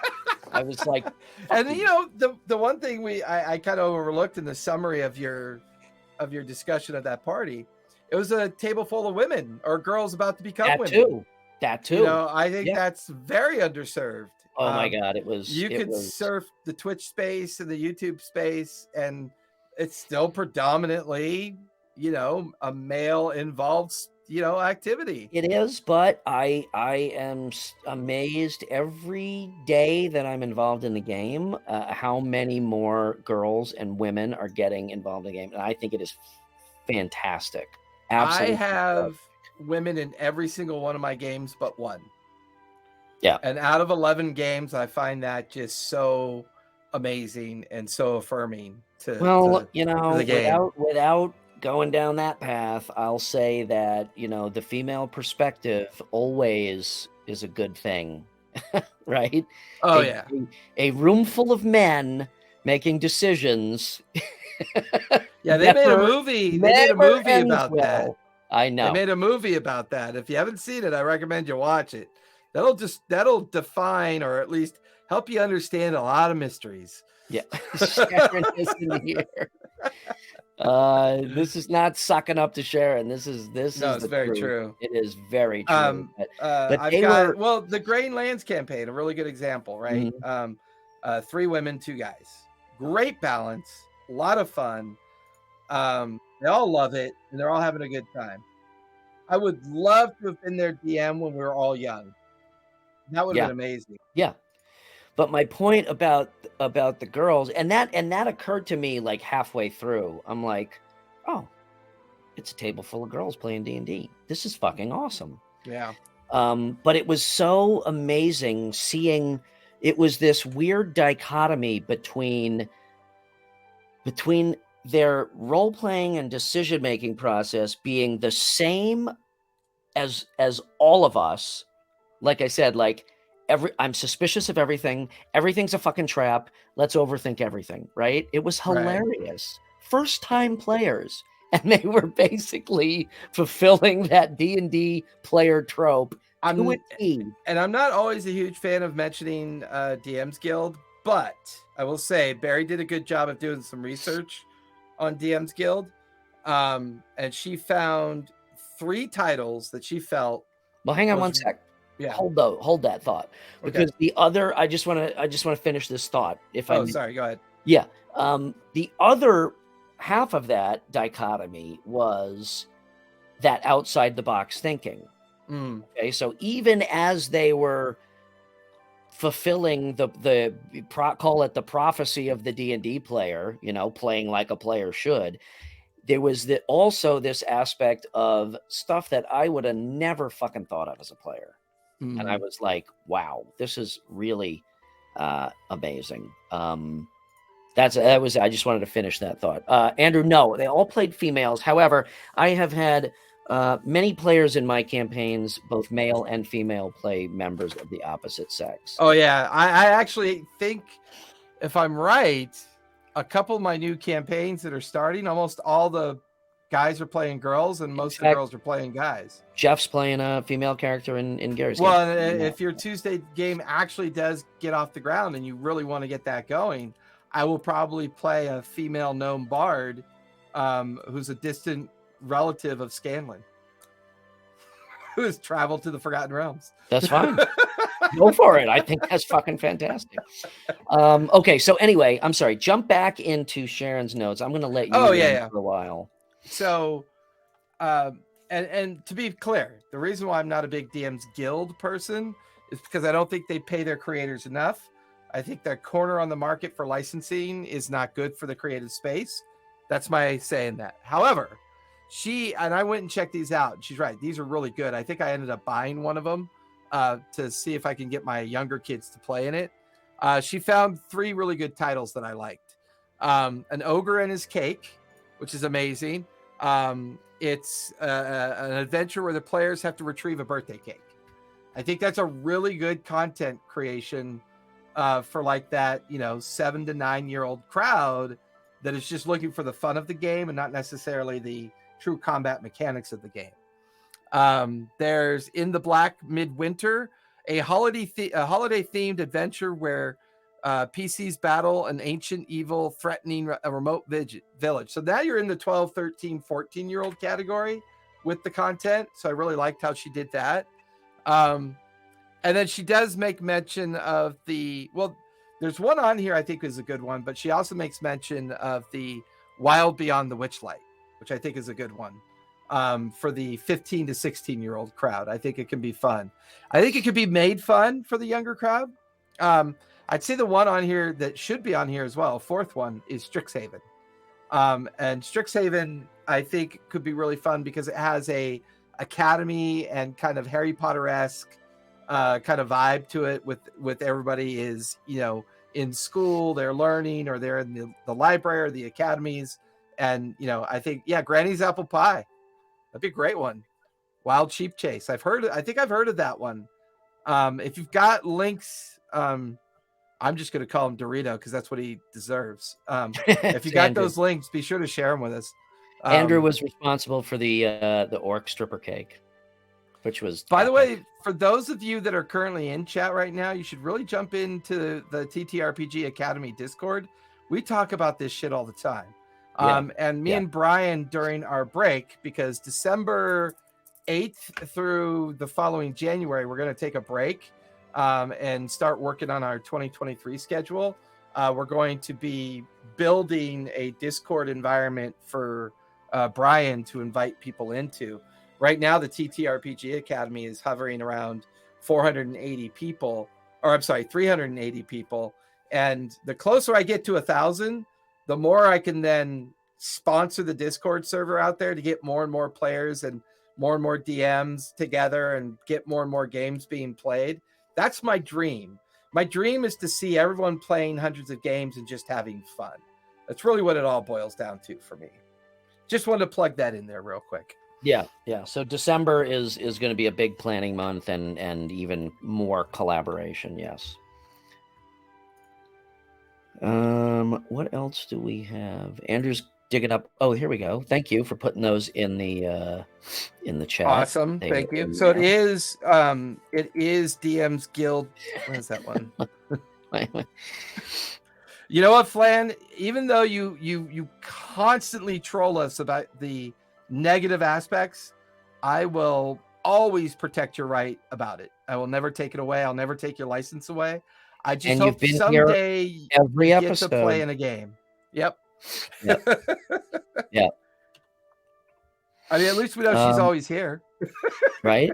I was like, and the one thing I kind of overlooked in the summary of your discussion of that party, it was a table full of women or girls about to become women. That too. I think that's very underserved. Oh my God, it was. You could surf the Twitch space and the YouTube space, and it's still predominantly, a male involved, activity. It is, but I am amazed every day that I'm involved in the game, how many more girls and women are getting involved in the game, and I think it is fantastic. Absolutely, I have women in every single one of my games but one. Yeah, and out of 11 games, I find that just so amazing and so affirming to the game. Without going down that path, I'll say that, the female perspective always is a good thing, right? Oh, a room full of men making decisions. Yeah, they made a movie. They made a movie about that. I know. They made a movie about that. If you haven't seen it, I recommend you watch it. That'll define, or at least help you understand a lot of mysteries. Yeah. Sharon isn't here. This is not sucking up to Sharon. This is it's very true. It is very true. The Grain Lands campaign, a really good example, right? Mm-hmm. 3 women, 2 guys. Great balance, a lot of fun. They all love it, and they're all having a good time. I would love to have been their DM when we were all young. That would have been amazing. Yeah. But my point about the girls, and that occurred to me like halfway through. I'm like, oh, it's a table full of girls playing D&D. This is fucking awesome. Yeah. But it was so amazing seeing it was this weird dichotomy between their role playing and decision making process being the same as all of us. Like I said, like I'm suspicious of everything. Everything's a fucking trap. Let's overthink everything, right? It was Right. hilarious. First time players, and they were basically fulfilling that D&D player trope to a T. And I'm not always a huge fan of mentioning DM's Guild, but I will say Barry did a good job of doing some research on DM's Guild. And she found 3 titles that she felt. Well, hang on one sec. Yeah. Hold that thought, because the other, I just want to finish this thought. Sorry, go ahead. Yeah. The other half of that dichotomy was that outside the box thinking. Okay, so even as they were fulfilling the call it the prophecy of the D&D player, playing like a player should, there was also this aspect of stuff that I would have never fucking thought of as a player. And I was like, wow, this is really amazing. I just wanted to finish that thought. Andrew, no, they all played females. However, I have had many players in my campaigns, both male and female, play members of the opposite sex. Oh yeah, I actually think, if I'm right, a couple of my new campaigns that are starting, almost all the guys are playing girls, and most of the girls are playing guys. Jeff's playing a female character in Gary's game. Well, if your Tuesday game actually does get off the ground and you really want to get that going, I will probably play a female gnome bard who's a distant relative of Scanlan, who has traveled to the Forgotten Realms. That's fine. Go for it. I think that's fucking fantastic. Okay, so anyway, I'm sorry. Jump back into Sharon's notes. I'm going to let you for a while. So, and to be clear, the reason why I'm not a big DM's Guild person is because I don't think they pay their creators enough. I think their corner on the market for licensing is not good for the creative space. That's my saying that. However, I went and checked these out. She's right. These are really good. I think I ended up buying one of them to see if I can get my younger kids to play in it. She found 3 really good titles that I liked. An Ogre and His Cake, which is amazing. It's an adventure where the players have to retrieve a birthday cake. I think that's a really good content creation for like that, 7 to 9-year-old crowd that is just looking for the fun of the game and not necessarily the true combat mechanics of the game. There's In the Black Midwinter, a holiday themed adventure where PCs battle an ancient evil threatening a remote village. So now you're in the 12, 13, 14-year-old category with the content. So I really liked how she did that. And then she does make mention of there's one on here I think is a good one, but she also makes mention of the Wild Beyond the Witchlight, which I think is a good one for the 15 to 16-year-old crowd. I think it can be fun. I think it could be made fun for the younger crowd. I'd say the one on here that should be on here as well, 4th one, is Strixhaven. And Strixhaven, I think, could be really fun because it has a academy and kind of Harry Potter-esque kind of vibe to it with everybody is, in school, they're learning, or they're in the library or the academies. And, I think, Granny's Apple Pie. That'd be a great one. Wild Sheep Chase. I think I've heard of that one. If you've got links, I'm just going to call him Dorito because that's what he deserves. If you got those links, be sure to share them with us. Andrew was responsible for the orc stripper cake, which was, by the way, for those of you that are currently in chat right now, you should really jump into the TTRPG Academy Discord. We talk about this shit all the time. And me and Brian, during our break, because December 8th through the following January, we're going to take a break and start working on our 2023 schedule. We're going to be building a Discord environment for Brian to invite people into. Right now, the TTRPG Academy is hovering around 480 people, or I'm sorry, 380 people. And the closer I get to 1,000, the more I can then sponsor the Discord server out there to get more and more players and more DMs together and get more and more games being played. That's my dream. My dream is to see everyone playing hundreds of games and just having fun. That's really what it all boils down to for me. Just wanted to plug that in there real quick. Yeah. So December is going to be a big planning month and even more collaboration. Yes. What else do we have? Andrew's digging up. Oh, here we go. Thank you for putting those in the chat. Awesome. Thank you. So it is DM's Guild. What is that one? You know what, Flan? Even though you constantly troll us about the negative aspects, I will always protect your right about it. I will never take it away. I'll never take your license away. I just hope someday every you episode get to play in a game. Yep. Yeah. I mean, at least we know she's always here. Right?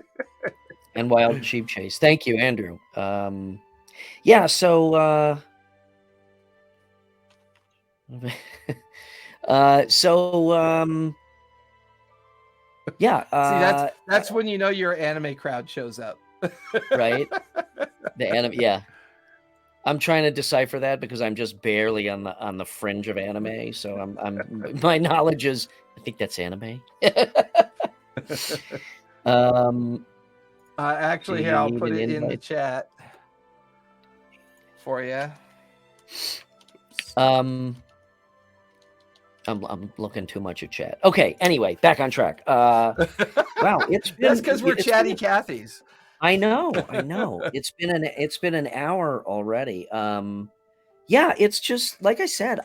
And Wild Sheep Chase. Thank you, Andrew. Yeah, so yeah. See, that's when you know your anime crowd shows up. Right? The anime, yeah. I'm trying to decipher that because I'm just barely on the fringe of anime. So I'm my knowledge is, I think that's anime. Actually, here, I'll put it in the chat for you. I'm looking too much at chat. Okay. Anyway, back on track. Wow, That's because we're chatty Cathys. I know. It's been an hour already. Yeah, it's just like I said.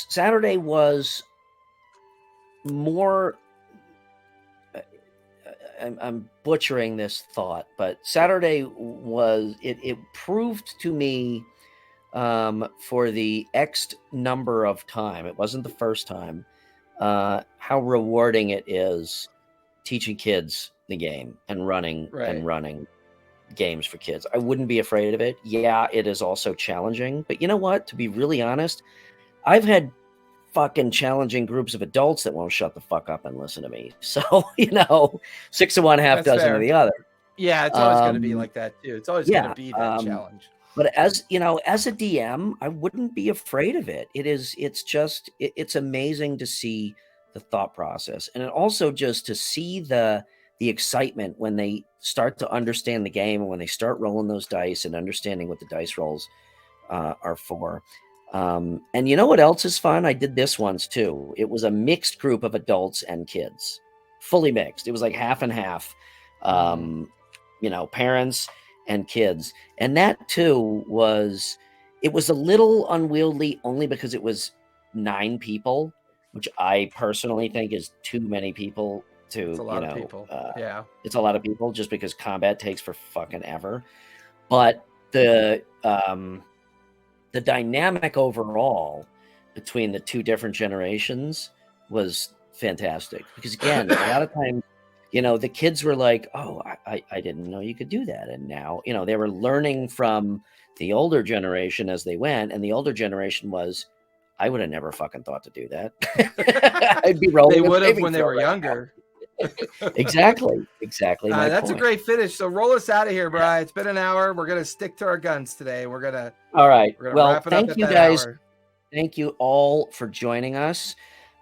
Saturday was more. I'm butchering this thought, but Saturday was it proved to me for the X number of time. It wasn't the first time. How rewarding it is teaching kids the game and running games for kids. I wouldn't be afraid of it. Yeah, it is also challenging, but you know what? To be really honest, I've had fucking challenging groups of adults that won't shut the fuck up and listen to me. So, 6 of one, half dozen of the other. Yeah, it's always going to be like that too. It's always going to be that challenge. But as a DM, I wouldn't be afraid of it. It's amazing to see the thought process, and also just to see the excitement when they start to understand the game and when they start rolling those dice and understanding what the dice rolls are for. And you know what else is fun? I did this once too. It was a mixed group of adults and kids, fully mixed. It was like half and half. Parents and kids, and that too was a little unwieldy only because it was 9 people, which I personally think is too many people to it's a lot of people. It's a lot of people just because combat takes for fucking ever. But the dynamic overall between the 2 different generations was fantastic because again, a lot of times the kids were like, oh, I didn't know you could do that. And now, they were learning from the older generation as they went. And the older generation was, I would have never fucking thought to do that. I'd be rolling. They would have when they were younger. Exactly. That's a great finish. So roll us out of here, Brian. It's been an hour. We're going to stick to our guns today. All right. Well, wrap it thank up you at guys. Hour. Thank you all for joining us.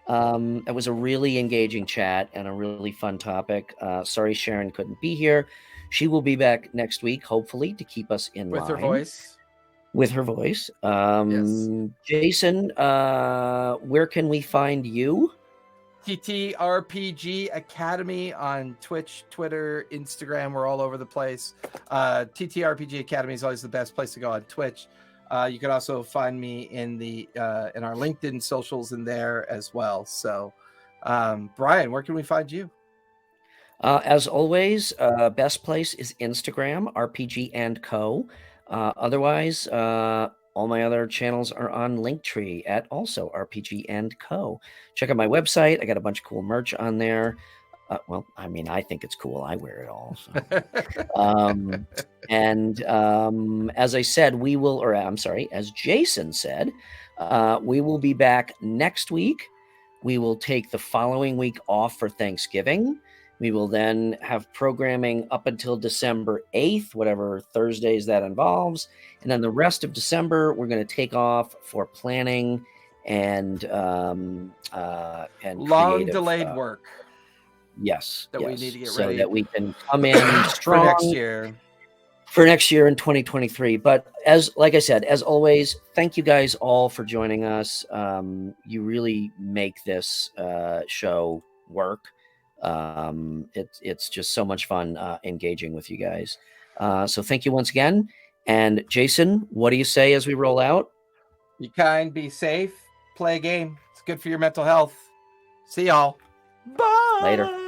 It was a really engaging chat and a really fun topic. Sorry Sharon couldn't be here. She will be back next week, hopefully, to keep us in line. With her voice. Yes. Jason, where can we find you? TTRPG Academy on Twitch, Twitter, Instagram. We're all over the place. TTRPG Academy is always the best place to go on Twitch. You can also find me in our LinkedIn socials in there as well. So, Brian, where can we find you? As always, best place is Instagram, RPG and Co. Otherwise, all my other channels are on Linktree at also RPG and Co. Check out my website. I got a bunch of cool merch on there. I think it's cool. I wear it all. So. As I said, as Jason said, we will be back next week. We will take the following week off for Thanksgiving. We will then have programming up until December 8th, whatever Thursdays that involves. And then the rest of December, we're going to take off for planning and long creative, delayed work. Yes. That yes. we need to get so ready that we can come in strong for next year. For next year in 2023. But like I said, as always, thank you guys all for joining us. You really make this show work. It's just so much fun engaging with you guys. So thank you once again. And Jason, what do you say as we roll out? Be kind, be safe, play a game. It's good for your mental health. See y'all. Bye. Later.